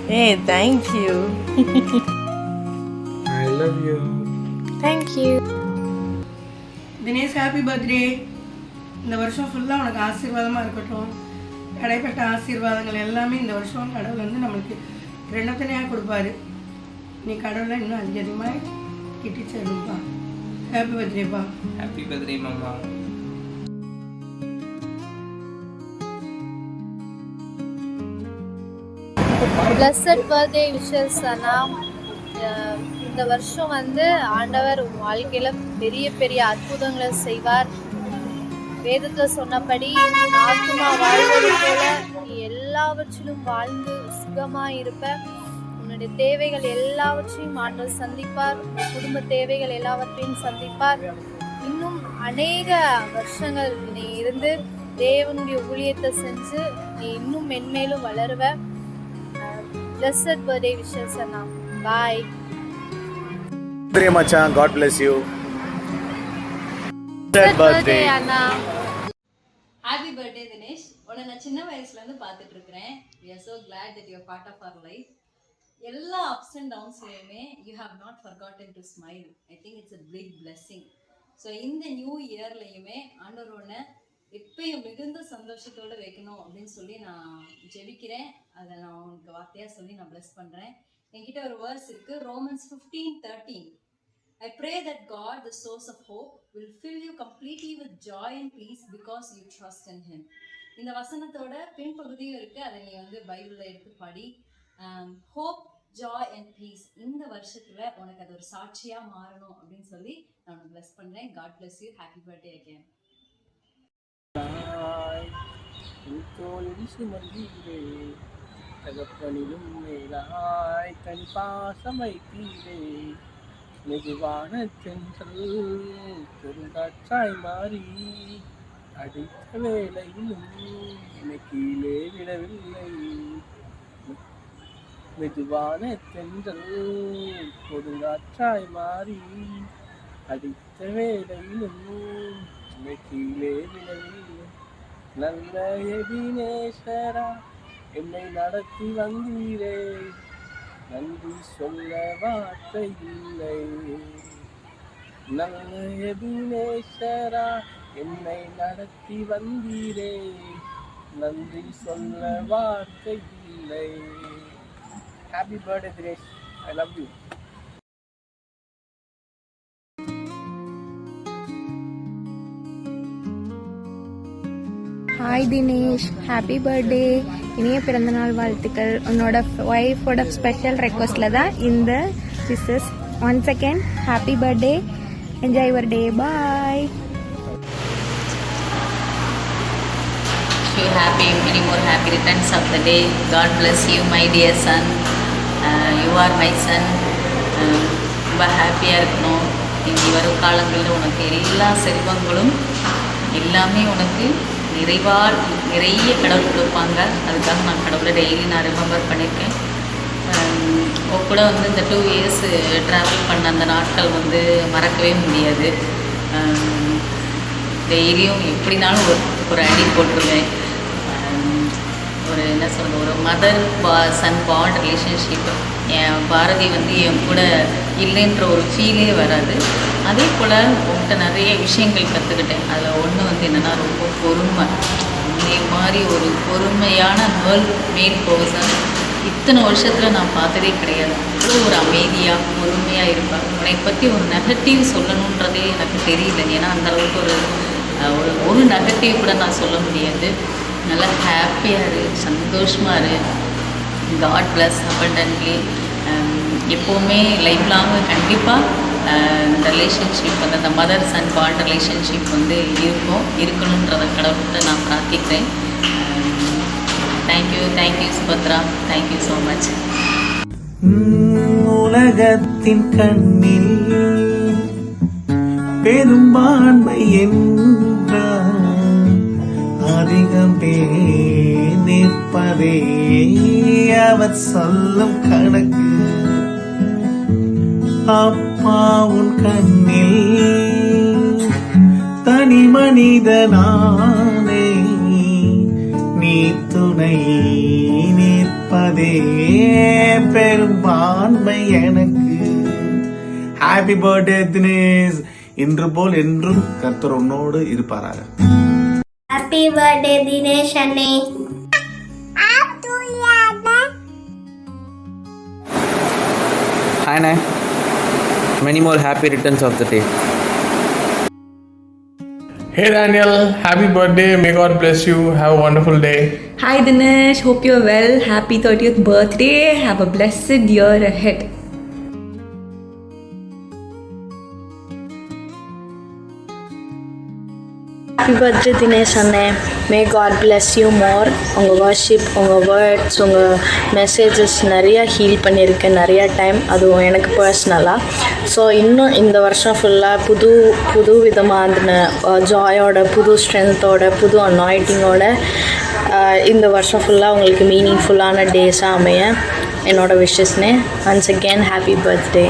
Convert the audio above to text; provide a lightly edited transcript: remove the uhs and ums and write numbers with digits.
Hey, thank you. I love you. Thank you. Dinesh happy birthday. இந்த வருஷம் ஃபுல்லாக உனக்கு ஆசீர்வாதமாக இருக்கட்டும். இடைப்பட்ட ஆசீர்வாதங்கள் எல்லாமே இந்த வருஷம் கடவுள் வந்து நம்மளுக்கு ரெண்டத்தனையாக கொடுப்பாரு. நீ கடவுளை இன்னும் அதிகமாக கிட்டி சேருப்பா. ஹாப்பி பர்த்டேப்பா. Happy birthday, Mama. Blessed birthday wishes அண்ணா. இந்த வருஷம் வந்து ஆண்டவர் உன் வாழ்க்கையில பெரிய பெரிய அற்புதங்களை செய்வார். வேதத்துல சொன்னபடி ஆத்துமா வாழ்வது போல நீ எல்லாவற்றிலும் வாழ்ந்து சுகமா இருப்ப. உன்னுடைய தேவைகள் எல்லாவற்றையும் ஆண்டவர் சந்திப்பார். குடும்ப தேவைகள் எல்லாவற்றையும் சந்திப்பார். இன்னும் அநேக வருஷங்கள் நீ இருந்து தேவனுடைய ஊழியத்தை செஞ்சு நீ இன்னும் மென்மேலும் வளருவ. Blessed birthday wishes Anna. Bye. Birthday Machan, God bless you. Blessed birthday Anna. Happy birthday Dinesh. உன்னை நான் சின்ன வயசுலேருந்து பார்த்துட்டு இருக்கிறேன். we are so glad that you are part of our life. எல்லா அப்ஸ் அண்ட் டவுன்ஸ்லையுமே you have not forgotten to smile. I think it's a big blessing. So இந்த new இயர்லையுமே ஆண்டவரோட எப்பயும் மிகுந்த சந்தோஷத்தோடு வைக்கணும் அப்படின்னு சொல்லி நான் ஜெபிக்கிறேன். அதை நான் உனக்கு வார்த்தையாக சொல்லி நான் பிளஸ் பண்ணுறேன். என்கிட்ட ஒரு வேர்ஸ் இருக்குது, Romans 15:13. I pray that God, the source of hope, will fill you completely with joy and peace because you trust in Him. இந்த வசனத்தோட பின்பகுதியும் இருக்கு, அதை நீ வந்து பைபிளில் எடுத்து படி. ஹோப், ஜாய் அண்ட் பீஸ் இந்த வருஷத்துல உனக்கு அது ஒரு சாட்சியா மாறணும் அப்படின்னு சொல்லி நான் உனக்கு பிளஸ் பண்றேன். God bless you. Happy birthday again. சுமந்தீரே தகப்பனிலும் மேலாய் தனி பாசம் வைத்தீரே. மெதுவான சென்றல் பெருங்காற்றாய் மாறி அடித்த வேளையிலும் என்னை கீழே விடவில்லை. மெதுவான தென்றல் கொடுங்காற்றாய் மாறி அடித்த வேளையிலும் என்னை கீழே விடவில்லை. நல்ல எபினேஸ்வரா என்னை நடத்தி வந்தீரே, நன்றி சொல்ல வார்த்தை இல்லை. நல்ல எபினேஸ்வரா என்னை நடத்தி வந்தீரே, நன்றி சொல்ல வார்த்தை இல்லை. Happy birthday Dinesh, I love you. Hi Dinesh, happy birthday. இனிய பிறந்தநாள் வாழ்த்துக்கள். உன்னோட ஒய்ஃபோட ஸ்பெஷல் ரெக்வஸ்டில் தான் இந்த wishes. Once again happy birthday. Enjoy your day. Bye. You happy, many more happy returns of the day. God bless you, my dear son. You are my son. ரொம்ப ஹாப்பியாக இருக்கணும். இனி வரும் காலங்களில் உனக்கு எல்லா செல்வங்களும் எல்லாமே உனக்கு நிறைய கடவுள் கொடுப்பாங்க. அதுக்காக நான் கடவுளை டெய்லி நான் ரிமெம்பர் பண்ணியிருக்கேன். கூட வந்து இந்த 2 years ட்ராவல் பண்ண அந்த நாட்கள் வந்து மறக்கவே முடியாது. டெய்லியும் எப்படினாலும் ஒரு அடி போட்டுருவேன். ஒரு என்ன சொல்கிறது, ஒரு மதர் சன் பாண்ட் ரிலேஷன்ஷிப். என் பாரதி வந்து என் கூட இல்லைன்ற ஒரு ஃபீலே வராது. அதே போல் உங்கள்கிட்ட நிறைய விஷயங்கள் கற்றுக்கிட்டேன். அதில் ஒன்று வந்து என்னென்னா ரொம்ப பொறுமை. இதே மாதிரி ஒரு பொறுமையான வேர்ல்ட் மேட் பர்சன் இத்தனை வருஷத்தில் நான் பார்த்ததே கிடையாது. அவ்வளோ ஒரு அமைதியாக பொறுமையாக இருப்பாங்க. உன்னை பற்றி ஒரு நெகட்டிவ் சொல்லணுன்றதே எனக்கு தெரியல. ஏன்னா அந்தளவுக்கு ஒரு நெகட்டிவ் கூட நான் சொல்ல முடியாது. நல்லா ஹாப்பியாக இரு, சந்தோஷமாக இரு. God bless abundantly. எப்போவுமே லைஃப் லாங் கண்டிப்பாக இந்த ரிலேஷன்ஷிப் வந்து அந்த மதர் சன் பாண்ட் ரிலேஷன்ஷிப் வந்து இருக்கணுன்றதை கடவுள்கிட்ட நான் பிரார்த்திக்கிறேன். Thank you Subhadra, thank you so much. உலகத்தின் கண்ணில் பெரும்பான்மை என்றால் அதிகம் பேர் நிற்பதே அவர் சொல்லும் கணக்கு. அப்பா உன் கண்ணில் தனி மனிதனானே, நீ துணை துணை நிற்பதே பெரும்பான்மை எனக்கு. Happy birthday Dinesh. இன்று போல் என்றும் கர்த்தர் உன்னோடு இருப்பாராக. ஹாப்பி பர்த்டே தினேஷ் அண்ணே. Hi, Nai. Many more happy returns of the day. Hey Daniel, happy birthday. May God bless you. Have a wonderful day. Hi Dinesh, hope you're well. Happy 30th birthday. Have a blessed year ahead. Happy birthday Dinesh அண்ணே. May God bless you more. உங்கள் worship, உங்கள் words, உங்கள் messages நிறையா heel பண்ணியிருக்கேன் நிறையா time, அதுவும் எனக்கு பர்சனலாக. ஸோ இன்னும் இந்த வருஷம் ஃபுல்லாக புது விதமான ஜாயோட, புது ஸ்ட்ரென்த்தோட, புது அனாயிட்டிங்கோட இந்த வருஷம் ஃபுல்லாக உங்களுக்கு மீனிங்ஃபுல்லான டேஸாக அமைய என்னோடய விஷஸ்னே. Once again happy birthday.